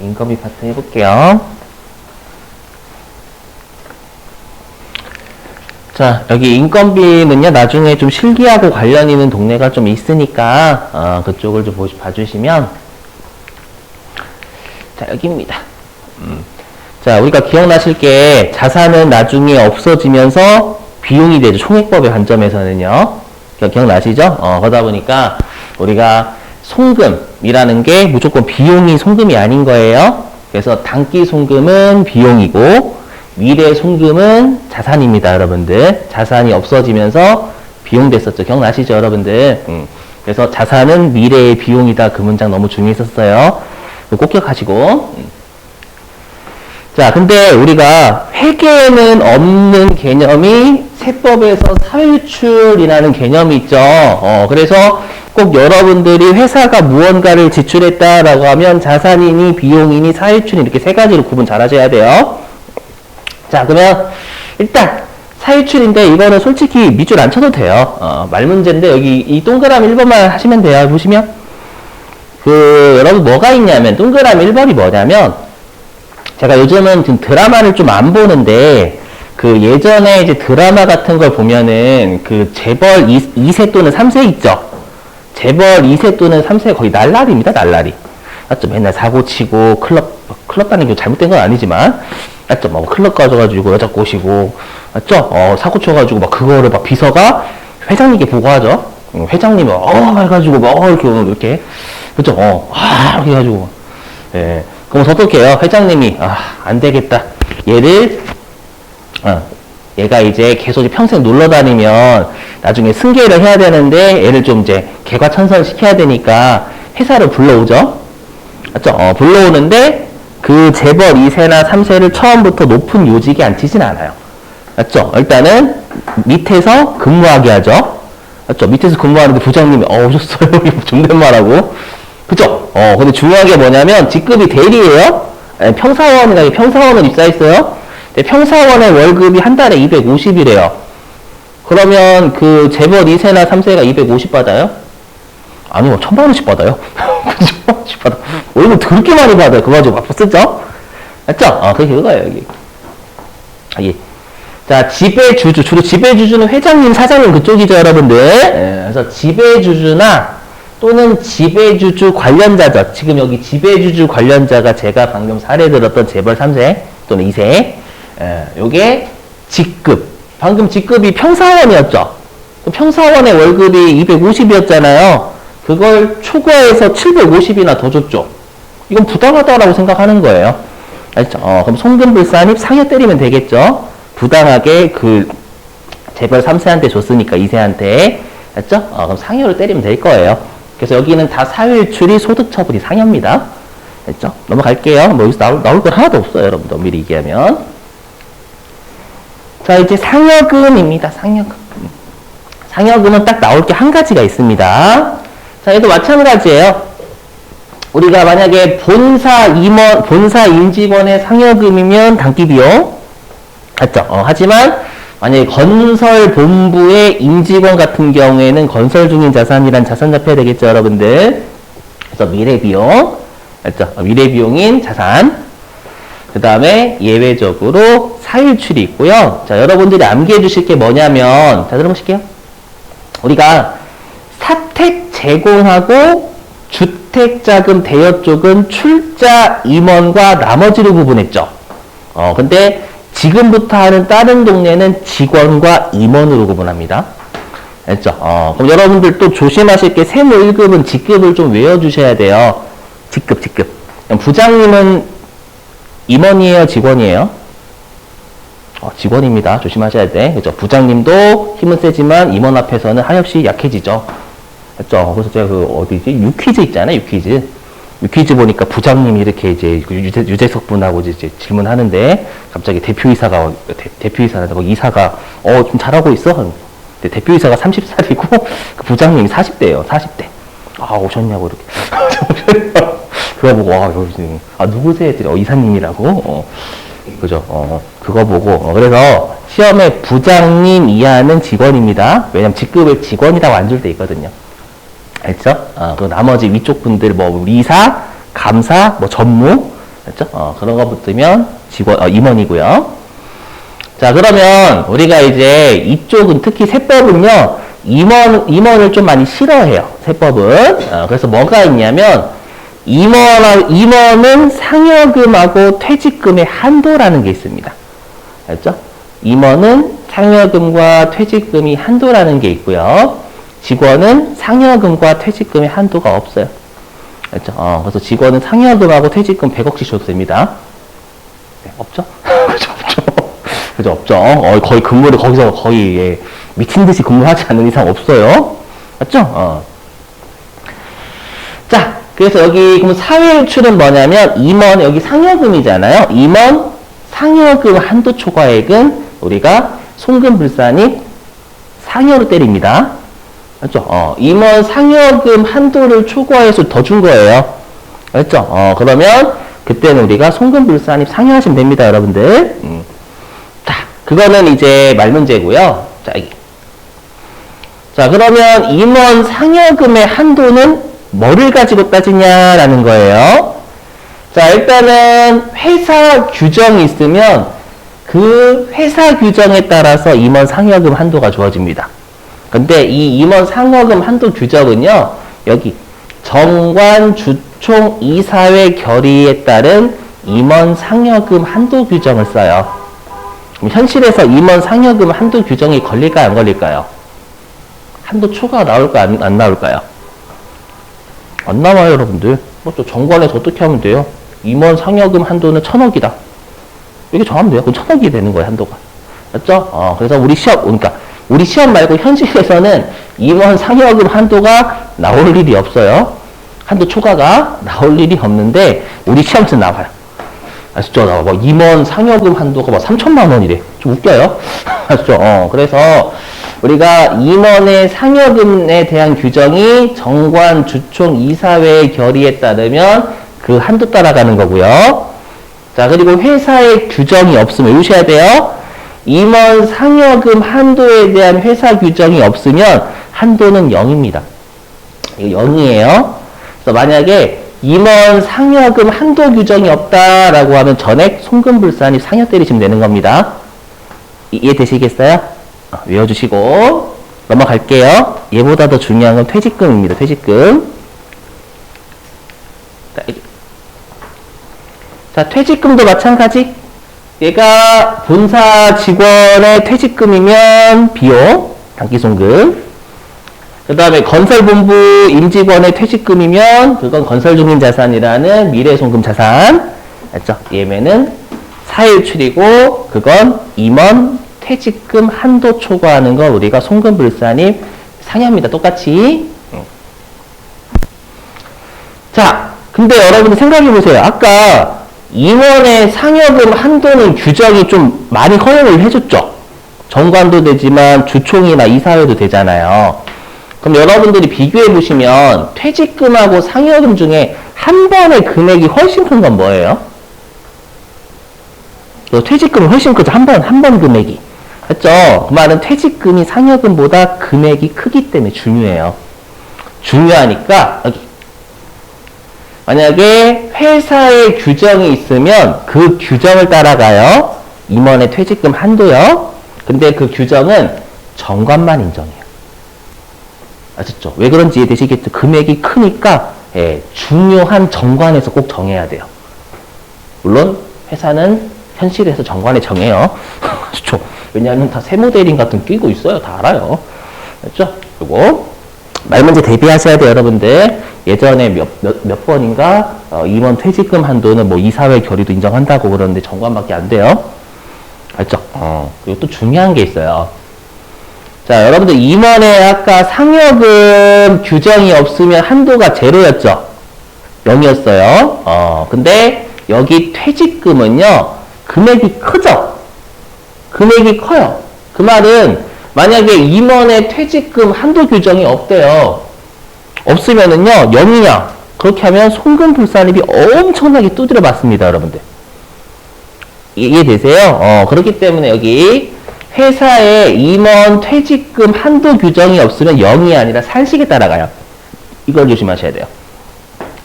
인건비 파트 해볼게요. 자, 여기 인건비는요, 나중에 좀 실기하고 관련 있는 동네가 좀 있으니까, 그쪽을 좀 봐주시면, 자, 여기입니다. 자, 우리가 기억나실 게 자산은 나중에 없어지면서 비용이 되죠. 총액법의 관점에서는요. 기억나시죠? 그러다 보니까 우리가 송금이라는 게 무조건 비용이 송금이 아닌 거예요. 그래서 단기 송금은 비용이고 미래 송금은 자산입니다, 여러분들. 자산이 없어지면서 비용 됐었죠. 기억나시죠, 여러분들? 그래서 자산은 미래의 비용이다. 그 문장 너무 중요했었어요. 꼭 기억하시고. 자, 근데 우리가 회계에는 없는 개념이 세법에서 사유출이라는 개념이 있죠. 그래서 꼭 여러분들이 회사가 무언가를 지출했다라고 하면 자산이니 비용이니 사유출이 이렇게 세 가지로 구분 잘 하셔야 돼요. 자, 그러면 일단 사유출인데 이거는 솔직히 밑줄 안 쳐도 돼요. 말 문제인데 여기 이 동그라미 1번만 하시면 돼요. 보시면 여러분 뭐가 있냐면 동그라미 1번이 뭐냐면 제가 요즘은 지금 드라마를 좀 안 보는데 예전에 이제 드라마 같은 걸 보면은 재벌 2세 또는 3세 있죠. 재벌 2세 또는 3세 거의 날라리입니다. 날라리. 맞죠? 맨날 사고 치고 클럽 다니는 게 잘못된 건 아니지만 맞죠? 막 클럽 가져가지고 여자 꼬시고 맞죠? 사고 쳐가지고 막 그거를 막 비서가 회장님께 보고하죠. 회장님이 해가지고 이렇게 그죠? 이렇게 해가지고 예. 그럼 어떻게 해요? 회장님이 안 되겠다. 얘가 이제 계속 평생 놀러 다니면 나중에 승계를 해야 되는데 얘를 좀 이제 개과천선 시켜야 되니까 회사를 불러오죠. 맞죠? 불러오는데 그 재벌 2세나 3세를 처음부터 높은 요직에 앉히진 않아요. 맞죠? 일단은 밑에서 근무하게 하죠. 맞죠? 밑에서 근무하는데 부장님이 오셨어요. 존댓말하고. 그죠? 근데 중요한 게 뭐냐면 직급이 대리예요. 평사원은 입사했어요. 근데 평사원의 월급이 한 달에 250이래요. 그러면 그 재벌 2세나 3세가 250 받아요? 아니요, 1000만 원씩 받아요. 1000만 원씩 받아. 월급 그렇게 많이 받아요. 그거 가지고 막 쓰죠? 맞죠? 그게 그거예요, 여기. 여기. 자, 지배주주. 주로 지배주주는 회장님, 사장님 그쪽이죠, 여러분들. 그래서 지배주주나 또는 지배주주 관련자죠. 지금 여기 지배주주 관련자가 제가 방금 사례 들었던 재벌 3세 또는 2세. 요게 직급. 방금 직급이 평사원이었죠. 평사원의 월급이 250이었잖아요. 그걸 초과해서 750이나 더 줬죠. 이건 부당하다라고 생각하는 거예요. 알죠? 그럼 송금불산입 상여 때리면 되겠죠. 부당하게 재벌 3세한테 줬으니까 2세한테. 알죠? 그럼 상여를 때리면 될 거예요. 그래서 여기는 다 사유출이 소득처분이 상여입니다. 됐죠? 넘어갈게요. 뭐 여기서 나올 건 하나도 없어요. 여러분들 미리 얘기하면. 자, 이제 상여금입니다. 상여금. 상여금은 딱 나올 게 한 가지가 있습니다. 자, 얘도 마찬가지예요. 우리가 만약에 본사 임직원의 상여금이면 단기비용. 맞죠? 하지만 만약에 건설본부의 임직원 같은 경우에는 건설 중인 자산이란 자산 잡혀야 되겠죠, 여러분들. 그래서 미래비용. 맞죠? 미래비용인 자산. 그 다음에 예외적으로 사유출이 있고요. 자, 여러분들이 암기해 주실 게 뭐냐면, 자, 들어보실게요. 우리가 사택 제공하고 주택자금 대여 쪽은 출자 임원과 나머지로 구분했죠. 근데 지금부터 하는 다른 동네는 직원과 임원으로 구분합니다. 알죠? 그럼 여러분들 또 조심하실 게 세무 1급은 직급을 좀 외워주셔야 돼요. 직급. 부장님은 임원이에요? 직원이에요? 직원입니다. 조심하셔야 돼. 그죠? 부장님도 힘은 세지만 임원 앞에서는 한없이 약해지죠. 그죠? 그래서 제가 유퀴즈 있잖아요. 유퀴즈 보니까 부장님이 이렇게 이제 유재석 분하고 이제 질문하는데 갑자기 대표이사라고 이사가 좀 잘하고 있어? 근데 대표이사가 30살이고 그 부장님이 40대예요. 40대. 오셨냐고 이렇게. 그거 보고 누구세요? 이사님이라고. 그죠? 그거 보고 그래서 시험에 부장님 이하는 직원입니다. 왜냐면 직급을 직원이라고 안 줄 때 있거든요. 알죠? 그 나머지 위쪽 분들, 이사, 감사, 전무, 그렇죠? 그런 거 붙으면 임원이고요. 자, 그러면 우리가 이제 이쪽은 특히 세법은요, 임원을 좀 많이 싫어해요. 세법은. 그래서 뭐가 있냐면, 임원은 상여금하고 퇴직금의 한도라는 게 있습니다. 알죠? 임원은 상여금과 퇴직금이 한도라는 게 있고요. 직원은 상여금과 퇴직금의 한도가 없어요. 알죠? 그래서 직원은 상여금하고 퇴직금 100억씩 줘도 됩니다. 네, 없죠? 그죠, 없죠. 그죠, 없죠. 거의 근무를 거기서 거의, 예, 미친 듯이 근무하지 않는 이상 없어요. 맞죠? 자, 그래서 여기, 그럼 사회유출은 뭐냐면, 임원, 여기 상여금이잖아요. 임원, 상여금 한도 초과액은 우리가 송금불산이 상여로 때립니다. 맞죠? 임원 상여금 한도를 초과해서 더 준 거예요. 맞죠? 그러면, 그때는 우리가 송금불산이 상여하시면 됩니다, 여러분들. 자, 그거는 이제 말문제고요. 자, 그러면 임원 상여금의 한도는 뭐를 가지고 따지냐라는 거예요. 자, 일단은 회사 규정이 있으면 그 회사 규정에 따라서 임원 상여금 한도가 주어집니다. 근데 이 임원 상여금 한도 규정은요, 여기 정관, 주총, 이사회 결의에 따른 임원 상여금 한도 규정을 써요. 그럼 현실에서 임원 상여금 한도 규정이 걸릴까요, 안 걸릴까요? 한도 초과가 나올까요, 안 나올까요? 안 나와요, 여러분들. 또 정관에서 어떻게 하면 돼요? 임원 상여금 한도는 1000억이다. 이렇게 정하면 돼요. 그럼 1000억이 되는 거예요, 한도가. 맞죠? 그래서 우리 시험 말고 현실에서는 임원 상여금 한도가 나올 일이 없어요. 한도 초과가 나올 일이 없는데, 우리 시험에서 나와요. 아시죠? 임원 상여금 한도가 3천만 원이래. 좀 웃겨요. 아시죠? 그래서 우리가 임원의 상여금에 대한 규정이 정관, 주총, 이사회의 결의에 따르면 그 한도 따라가는 거고요. 자, 그리고 회사의 규정이 없으면 외우셔야 돼요. 임원 상여금 한도에 대한 회사 규정이 없으면 한도는 0입니다. 이거 0이에요. 그래서 만약에 임원 상여금 한도 규정이 없다라고 하면 전액 송금불산이 상여 때리시면 되는 겁니다. 이해되시겠어요? 외워주시고 넘어갈게요. 얘보다 더 중요한 건 퇴직금입니다. 퇴직금. 자, 퇴직금도 마찬가지. 얘가 본사 직원의 퇴직금이면 비용, 단기송금. 그 다음에 건설본부 임직원의 퇴직금이면 그건 건설중인 자산이라는 미래송금 자산. 맞죠? 얘면은 사회유출이고 그건 임원 퇴직금 한도 초과하는 거 우리가 송금불산이 상여입니다. 똑같이. 자, 근데 여러분들 생각해보세요. 아까 임원의 상여금 한도는 규정이 좀 많이 허용을 해줬죠. 정관도 되지만 주총이나 이사회도 되잖아요. 그럼 여러분들이 비교해보시면 퇴직금하고 상여금 중에 한 번의 금액이 훨씬 큰 건 뭐예요? 퇴직금은 훨씬 크죠. 한 번 금액이. 그렇죠? 그 말은 퇴직금이 상여금보다 금액이 크기 때문에 중요해요. 중요하니까 여기 만약에 회사의 규정이 있으면 그 규정을 따라가요. 임원의 퇴직금 한도요. 근데 그 규정은 정관만 인정해요. 아셨죠? 왜 그런지 이해되시겠죠? 금액이 크니까 중요한 정관에서 꼭 정해야 돼요. 물론 회사는 현실에서 정관에 정해요. 그렇죠? 왜냐하면 다 세무대리인 같은 거 끼고 있어요. 다 알아요. 그렇죠? 그리고 말문제 대비하셔야 돼요, 여러분들. 예전에 몇 번인가 임원 퇴직금 한도는 뭐 이사회 결의도 인정한다고 그러는데 정관밖에 안 돼요. 알죠? 그리고 또 중요한 게 있어요. 자, 여러분들 임원의 아까 상여금 규정이 없으면 한도가 제로였죠? 0이었어요. 근데 여기 퇴직금은요, 금액이 크죠? 금액이 커요. 그 말은 만약에 임원의 퇴직금 한도 규정이 없대요. 없으면은요, 0이냐? 그렇게 하면 송금불산입이 엄청나게 두드려 맞습니다, 여러분들. 이해되세요? 그렇기 때문에 여기 회사에 임원 퇴직금 한도 규정이 없으면 0이 아니라 산식에 따라가요. 이걸 조심하셔야 돼요.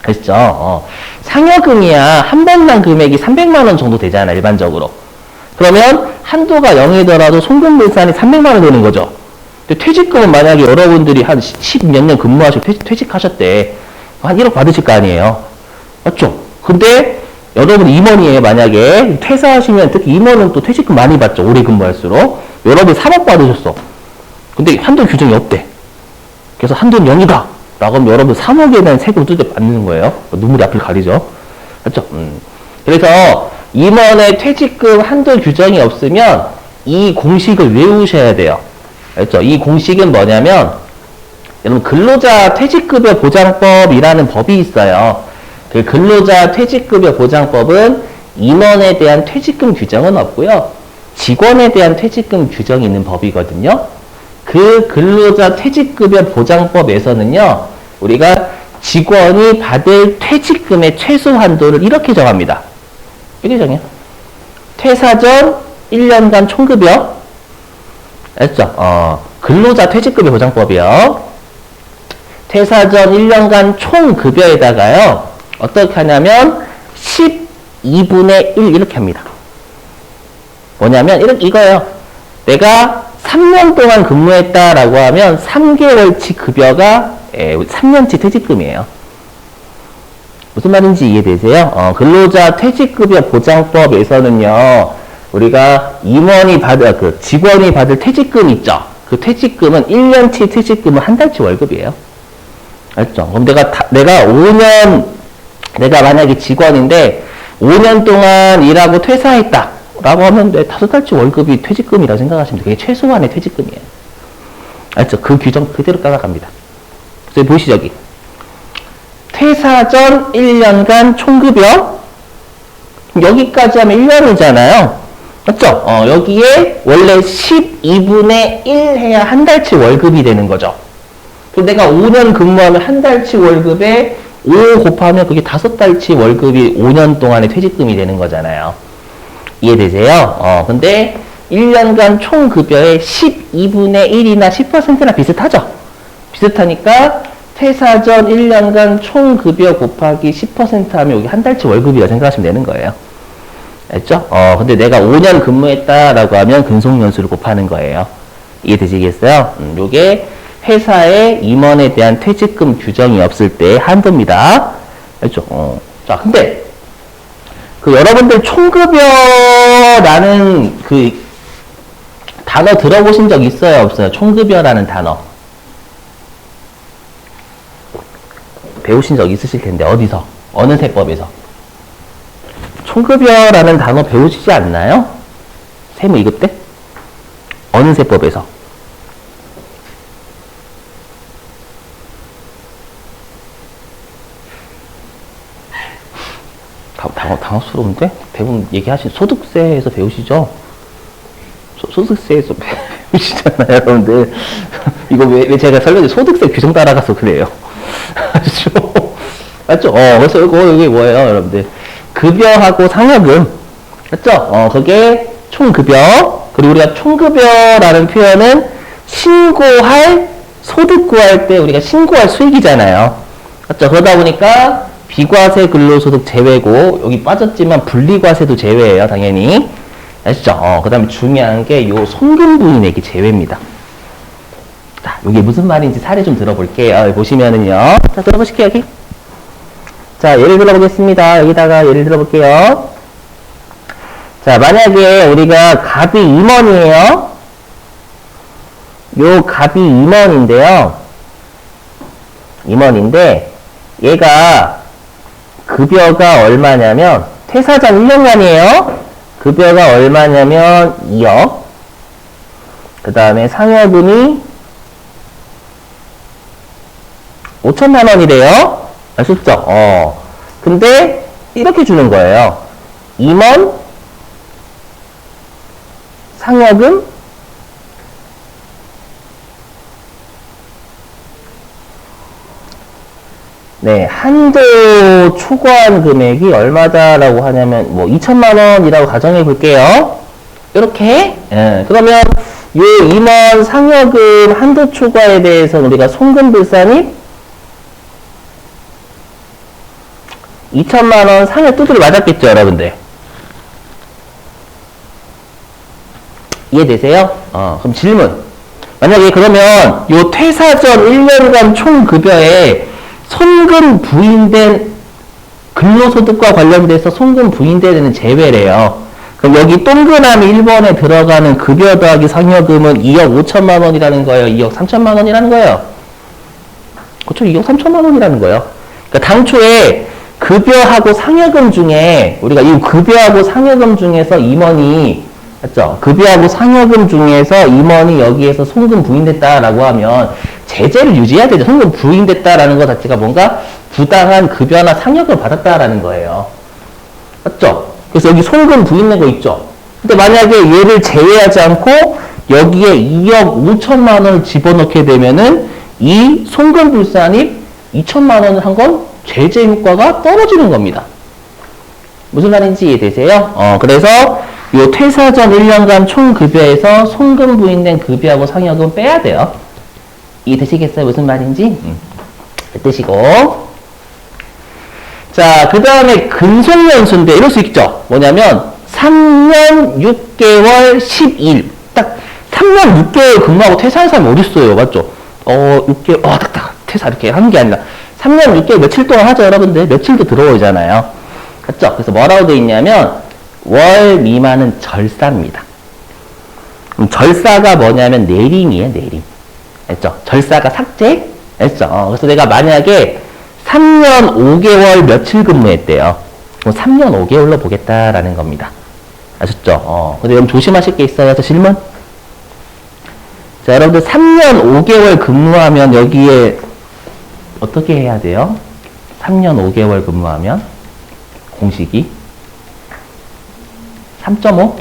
아시죠? 상여금이야 한 번당 금액이 300만 원 정도 되잖아 일반적으로. 그러면 한도가 0이더라도 송금물산이 300만 원 되는 거죠. 근데 퇴직금은 만약에 여러분들이 한 10 몇 년 근무하시고 퇴직하셨대. 한 1억 받으실 거 아니에요. 맞죠? 근데 여러분 임원이에요. 만약에 퇴사하시면 특히 임원은 또 퇴직금 많이 받죠. 오래 근무할수록. 여러분 3억 받으셨어. 근데 한도 규정이 없대. 그래서 한도는 0이다. 라고 하면 여러분 3억에 대한 세금 두대 받는 거예요. 눈물이 앞을 가리죠. 맞죠? 그래서 임원의 퇴직금 한도 규정이 없으면 이 공식을 외우셔야 돼요. 알죠? 이 공식은 뭐냐면 여러분 근로자 퇴직급여 보장법이라는 법이 있어요. 그 근로자 퇴직급여 보장법은 임원에 대한 퇴직금 규정은 없고요. 직원에 대한 퇴직금 규정이 있는 법이거든요. 그 근로자 퇴직급여 보장법에서는요. 우리가 직원이 받을 퇴직금의 최소 한도를 이렇게 정합니다. 이렇게 정해요. 퇴사 전 1년간 총급여. 알죠? 근로자 퇴직급여 보장법이요. 퇴사 전 1년간 총급여에다가요. 어떻게 하냐면 12분의 1 이렇게 합니다. 뭐냐면 이거예요. 내가 3년 동안 근무했다라고 하면 3개월치 급여가 3년치 퇴직금이에요. 무슨 말인지 이해되세요? 근로자 퇴직급여 보장법에서는요, 우리가 임원이 받을, 직원이 받을 퇴직금 있죠? 그 퇴직금은 1년치 퇴직금은 한 달치 월급이에요. 알죠? 그럼 내가 5년, 내가 만약에 직원인데 5년 동안 일하고 퇴사했다. 라고 하면 내 5달치 월급이 퇴직금이라고 생각하시면 돼요. 그게 최소한의 퇴직금이에요. 알죠? 그 규정 그대로 따라갑니다. 그래서 보시죠, 여기. 퇴사 전 1년간 총급여. 여기까지 하면 1년이잖아요. 맞죠? 여기에 원래 12분의 1 해야 한 달치 월급이 되는 거죠. 그럼 내가 5년 근무하면 한 달치 월급에 5 곱하면 그게 5달치 월급이 5년 동안의 퇴직금이 되는 거잖아요. 이해되세요? 근데 1년간 총급여의 12분의 1이나 10%나 비슷하죠? 비슷하니까 퇴사 전 1년간 총급여 곱하기 10% 하면 여기 한 달치 월급이라고 생각하시면 되는 거예요. 알죠? 근데 내가 5년 근무했다라고 하면 근속연수를 곱하는 거예요. 이해되시겠어요? 요게 회사에 임원에 대한 퇴직금 규정이 없을 때 한도입니다. 알죠? 자, 근데 여러분들 총급여라는 그 단어 들어보신 적 있어요? 없어요? 총급여라는 단어. 배우신 적 있으실 텐데, 어디서? 어느 세법에서? 총급여라는 단어 배우시지 않나요? 세무 2급 때? 어느 세법에서? 당황스러운데? 대부분 얘기하신 소득세에서 배우시죠? 소득세에서 배우시잖아요, 여러분들. 이거 왜 제가 설명해 소득세 규정 따라가서 그래요. 맞죠? 그래서 이게 뭐예요, 여러분들? 급여하고 상여금. 맞죠? 그게 총급여. 그리고 우리가 총급여라는 표현은 신고할, 소득 구할 때 우리가 신고할 수익이잖아요. 맞죠? 그러다 보니까 비과세 근로소득 제외고, 여기 빠졌지만 분리과세도 제외예요, 당연히. 아시죠? 그 다음에 중요한 게 요 송금부인액이 제외입니다. 자, 이게 무슨 말인지 사례 좀 들어볼게요. 여기 보시면은요. 자, 들어보실게요, 여기. 자, 예를 들어보겠습니다. 여기다가 예를 들어볼게요. 자, 만약에 우리가 갑이 임원이에요. 요 갑이 임원인데요. 임원인데, 얘가 급여가 얼마냐면, 퇴사 전 1년간이에요. 급여가 얼마냐면 2억. 그 다음에 상여금이 5천만 원이래요. 아셨죠? 근데 이렇게 주는 거예요. 임원, 상여금, 네, 한도 초과한 금액이 얼마다라고 하냐면, 2천만 원이라고 가정해 볼게요. 이렇게. 예, 그러면, 요 임원 상여금 한도 초과에 대해서 우리가 송금불산입 2천만 원 상여 두드려 맞았겠죠, 여러분들? 이해되세요? 그럼 질문. 만약에 그러면 요 퇴사 전 1년간 총 급여에 손금 부인된 근로소득과 관련돼서 손금 부인되는 제외래요. 그럼 여기 동그라미 1번에 들어가는 급여 더하기 상여금은 2억 5천만 원이라는 거예요? 2억 3천만 원이라는 거예요? 그렇죠? 2억 3천만 원이라는 거예요. 그러니까 당초에 급여하고 상여금 중에 우리가 이 급여하고 상여금 중에서 임원이 맞죠? 급여하고 상여금 중에서 임원이 여기에서 손금 부인됐다라고 하면 제재를 유지해야 되죠. 손금 부인됐다라는 것 자체가 뭔가 부당한 급여나 상여금을 받았다라는 거예요. 맞죠? 그래서 여기 손금 부인된 거 있죠? 근데 만약에 얘를 제외하지 않고 여기에 2억 5천만 원을 집어넣게 되면은 이 손금 불산입 2천만 원을 한 건 제재 효과가 떨어지는 겁니다. 무슨 말인지 이해되세요? 그래서 요 퇴사 전 1년간 총 급여에서 손금 부인된 급여하고 상여금 빼야 돼요. 이해되시겠어요? 무슨 말인지? 뜻이고. 자, 그 다음에 근속연수인데 이럴 수 있죠. 뭐냐면 3년 6개월 10일. 딱 3년 6개월 근무하고 퇴사한 사람이 어딨어요. 맞죠? 6개월, 딱딱 퇴사 이렇게 하는 게 아니라 3년 6개월 며칠 동안 하죠, 여러분들. 며칠도 들어오잖아요. 맞죠? 그래서 뭐라고 돼 있냐면 월 미만은 절사입니다. 절사가 뭐냐면 내림이에요, 내림. 알죠? 절사가 삭제? 알죠? 그래서 내가 만약에 3년 5개월 며칠 근무했대요. 그럼 3년 5개월로 보겠다라는 겁니다. 아셨죠? 근데 여러분 조심하실 게 있어요. 질문? 자, 여러분들 3년 5개월 근무하면 여기에 어떻게 해야 돼요? 3년 5개월 근무하면 공식이 3.5?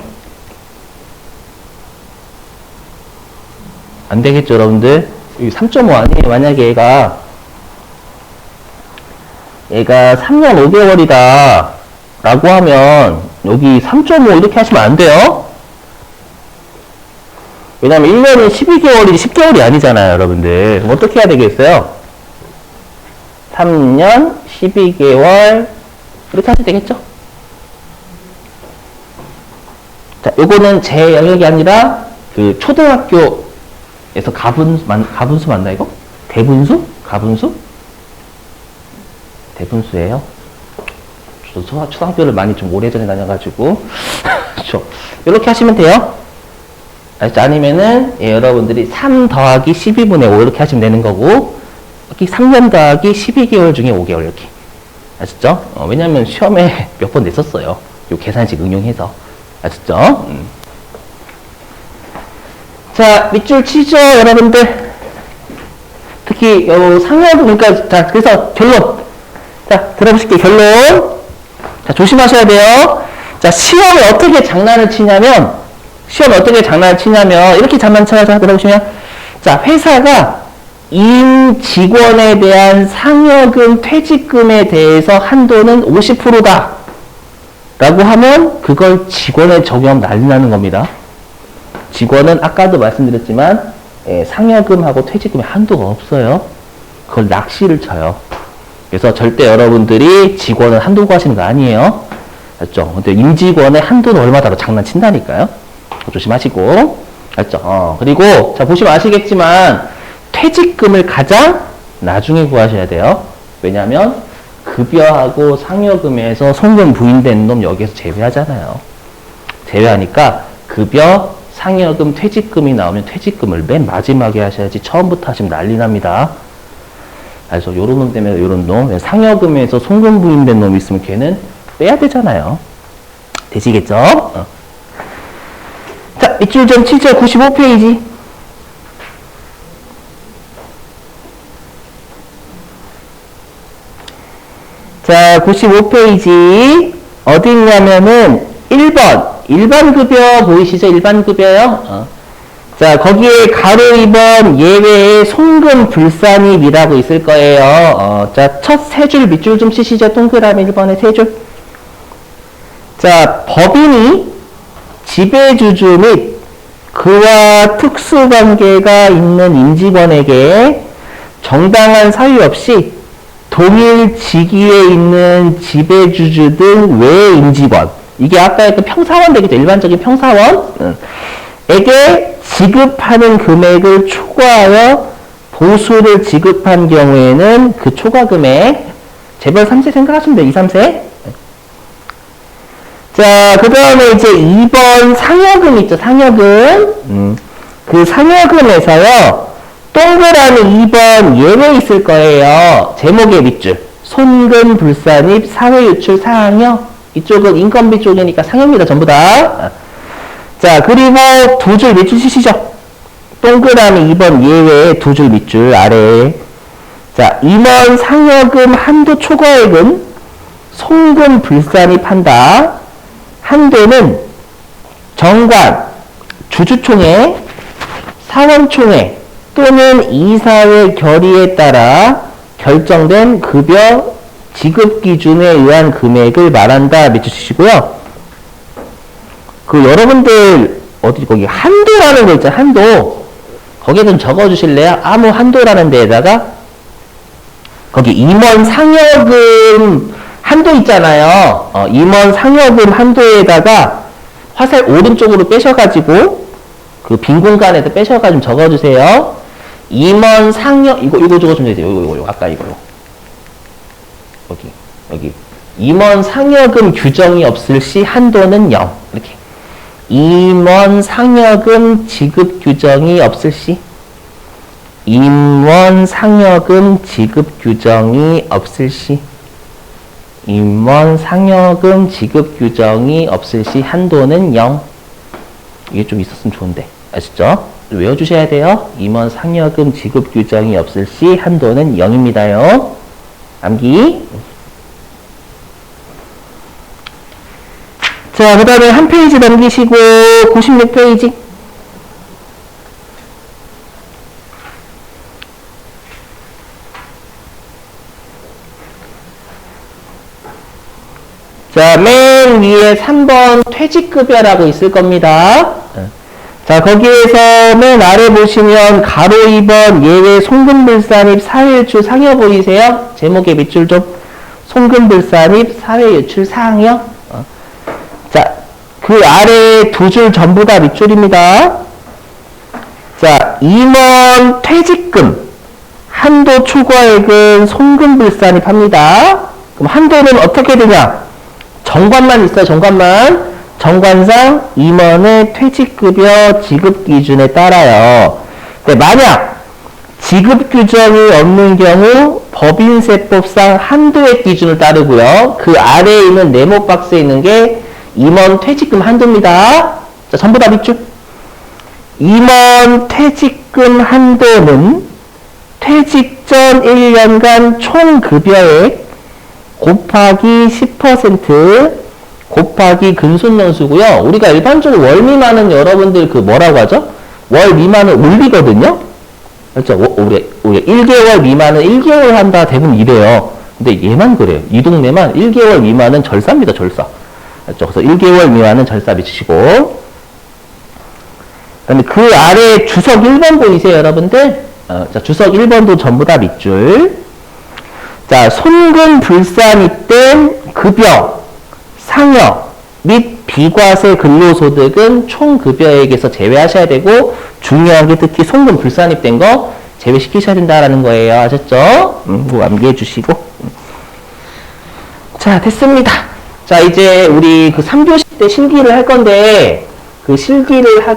안 되겠죠, 여러분들? 3.5 아니에요. 만약에 얘가 3년 5개월이다 라고 하면 여기 3.5 이렇게 하시면 안 돼요. 왜냐면 1년이 12개월이지 10개월이 아니잖아요, 여러분들. 그럼 어떻게 해야 되겠어요? 3년 12개월 이렇게 하시면 되겠죠? 자, 요거는 제 영역이 아니라 그 초등학교에서 가분수 맞나 이거? 대분수? 가분수? 대분수예요. 저도 초등학교를 많이 좀 오래전에 다녀가지고 그렇죠. 이렇게 하시면 돼요. 아니면은 여러분들이 3 더하기 12분의 5 이렇게 하시면 되는 거고 여기 3년 더하기 12개월 중에 5개월 이렇게 아셨죠? 왜냐면 시험에 몇 번 냈었어요. 요 계산식 응용해서 아셨죠? 자, 밑줄 치죠, 여러분들. 특히 상여금 그러니까 자, 그래서 결론. 자, 들어보실게요. 결론. 자, 조심하셔야 돼요. 자, 시험에 어떻게 장난을 치냐면 이렇게 장난쳐요. 자, 들어보시면 자, 회사가 임직원에 대한 상여금, 퇴직금에 대해서 한도는 50%다 라고 하면 그걸 직원에 적용하면 난리 나는 겁니다. 직원은 아까도 말씀드렸지만 상여금하고 퇴직금에 한도가 없어요. 그걸 낚시를 쳐요. 그래서 절대 여러분들이 직원은 한도 구하시는 거 아니에요. 알죠? 근데 임직원의 한도는 얼마다로 장난친다니까요. 조심하시고. 알죠? 그리고 자 보시면 아시겠지만 퇴직금을 가장 나중에 구하셔야 돼요. 왜냐하면 급여하고 상여금에서 손금 부인된 놈 여기에서 제외하잖아요. 제외하니까 급여, 상여금, 퇴직금이 나오면 퇴직금을 맨 마지막에 하셔야지 처음부터 하시면 난리 납니다. 그래서 요런 놈 때문에 요런 놈, 상여금에서 손금 부인된 놈이 있으면 걔는 빼야 되잖아요. 되시겠죠? 자, 밑줄 좀 치죠. 95페이지. 자, 95페이지. 어디 있냐면은 1번. 일반급여 보이시죠? 일반급여요. 자, 거기에 가로 2번 예외의 손금 불산입이라고 있을 거예요. 자, 첫 세 줄 밑줄 좀 치시죠. 동그라미 1번에 세 줄. 자, 법인이 지배주주 및 그와 특수관계가 있는 임직원에게 정당한 사유 없이 동일 직위에 있는 지배주주 등 외 임직원, 이게 아까 그 평사원 되겠죠. 일반적인 평사원 에게 지급하는 금액을 초과하여 보수를 지급한 경우에는 그 초과 금액, 재벌 3세 생각하시면 돼요. 2, 3세. 자, 그 다음에 이제 2번 상여금 있죠. 상여금. 그 상여금에서요, 동그라미 2번 예외 있을 거예요. 제목의 밑줄. 손금, 불산입, 사회유출, 상여. 이쪽은 인건비 쪽이니까 상여입니다. 전부 다. 자, 그리고 두 줄 밑줄 치시죠. 동그라미 2번 예외 두 줄 밑줄 아래에. 자, 임원 상여금 한도 초과액은 송금, 불산입 한다. 한도는 정관, 주주총회, 사원총회 또는 이사회 결의에 따라 결정된 급여 지급 기준에 의한 금액을 말한다. 밑주시고요. 그 여러분들 어디 거기 한도라는 거 있잖아요. 한도. 거기에 좀 적어주실래요? 아무 한도라는 데에다가 거기 임원 상여금 한도 있잖아요. 임원 상여금 한도에다가 화살 오른쪽으로 빼셔가지고 그 빈 공간에다 빼셔가지고 적어주세요. 임원 상여 이거 적어주면 되죠. 이거 아까 이거 여기 임원 상여금 규정이 없을 시 한도는 0 이렇게. 임원 상여금 지급 규정이 없을 시 임원 상여금 지급 규정이 없을 시 임원 상여금 지급 규정이 없을 시 한도는 0. 이게 좀 있었으면 좋은데 아시죠? 외워주셔야 돼요. 임원 상여금 지급 규정이 없을 시 한도는 0입니다요. 암기. 자, 그 다음에 한 페이지 넘기시고 96페이지. 자, 맨 위에 3번 퇴직급여라고 있을 겁니다. 자, 거기에서 맨 아래 보시면 가로 2번 예외 송금불산입 사회유출 상여 보이세요? 제목의 밑줄 좀. 송금불산입 사회유출 상여. 자, 그 아래 두 줄 전부 다 밑줄입니다. 자, 임원 퇴직금 한도 초과액은 송금불산입 합니다. 그럼 한도는 어떻게 되냐? 정관만 있어요. 정관만. 정관상 임원의 퇴직급여 지급 기준에 따라요. 근데 만약 지급 규정이 없는 경우 법인세법상 한도액 기준을 따르고요. 그 아래에 있는 네모 박스에 있는 게 임원 퇴직금 한도입니다. 자, 전부 다 밑줄. 임원 퇴직금 한도는 퇴직 전 1년간 총 급여액 곱하기 10% 곱하기 근속연수고요. 우리가 일반적으로 월 미만은 여러분들 그 뭐라고 하죠? 월 미만은 올리거든요. 그렇죠? 우리 1개월 미만은 1개월 한다 대부분 이래요. 근데 얘만 그래요. 이 동네만 1개월 미만은 절사입니다. 절사. 그렇죠? 그래서 1개월 미만은 절사 미치시고. 그다음에 그 아래 주석 1번 보이세요, 여러분들? 자, 주석 1번도 전부 다 밑줄. 자, 손금 불산입된 급여, 상여 및 비과세 근로소득은 총 급여액에서 제외하셔야 되고, 중요한 게 특히 손금 불산입된 거 제외시키셔야 된다라는 거예요. 아셨죠? 그거 암기해 주시고. 자, 됐습니다. 자, 이제 우리 그 3교시 때 실기를 할 건데, 그 실기를